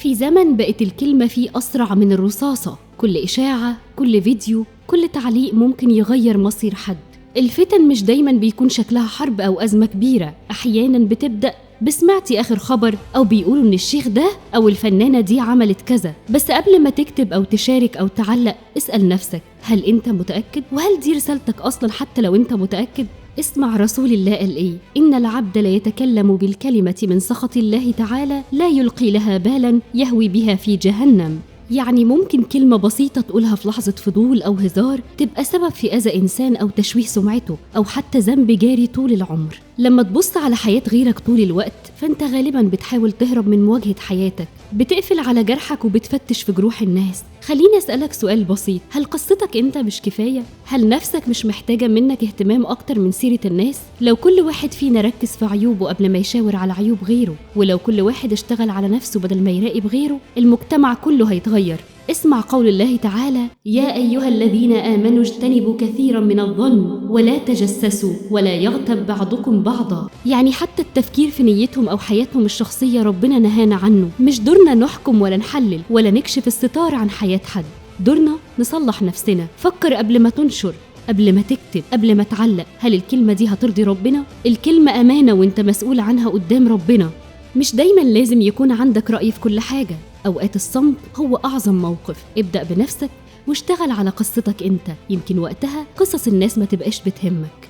في زمن بقت الكلمة فيه أسرع من الرصاصة، كل إشاعة، كل فيديو، كل تعليق ممكن يغير مصير حد. الفتن مش دايما بيكون شكلها حرب أو أزمة كبيرة، أحيانا بتبدأ بسمعتي آخر خبر، أو بيقولوا إن الشيخ ده أو الفنانة دي عملت كذا. بس قبل ما تكتب أو تشارك أو تعلق اسأل نفسك، هل أنت متأكد؟ وهل دي رسالتك أصلا حتى لو أنت متأكد؟ اسمع رسول الله قال إيه: إن العبد لا يتكلم بالكلمة من سخط الله تعالى لا يلقي لها بالا يهوي بها في جهنم. يعني ممكن كلمة بسيطة تقولها في لحظة فضول أو هزار تبقى سبب في أذى إنسان أو تشويه سمعته أو حتى ذنب جاري طول العمر. لما تبص على حياة غيرك طول الوقت فأنت غالباً بتحاول تهرب من مواجهة حياتك، بتقفل على جرحك وبتفتش في جروح الناس. خليني أسألك سؤال بسيط، هل قصتك أنت مش كفاية؟ هل نفسك مش محتاجة منك اهتمام أكتر من سيرة الناس؟ لو كل واحد فينا ركز في عيوبه قبل ما يشاور على عيوب غيره، ولو كل واحد اشتغل على نفسه بدل ما يراقب غيره، المجتمع كله هيتغير. اسمع قول الله تعالى: يا أيها الذين آمنوا اجتنبوا كثيرا من الظن ولا تجسسوا ولا يغتب بعضكم بعضا. يعني حتى التفكير في نيتهم أو حياتهم الشخصية ربنا نهانا عنه. مش دورنا نحكم ولا نحلل ولا نكشف الستار عن حياة حد، دورنا نصلح نفسنا. فكر قبل ما تنشر، قبل ما تكتب، قبل ما تعلق، هل الكلمة دي هترضي ربنا؟ الكلمة أمانة وانت مسؤول عنها قدام ربنا. مش دايما لازم يكون عندك رأي في كل حاجة، أوقات الصمت هو أعظم موقف. ابدأ بنفسك واشتغل على قصتك انت، يمكن وقتها قصص الناس ما تبقاش بتهمك.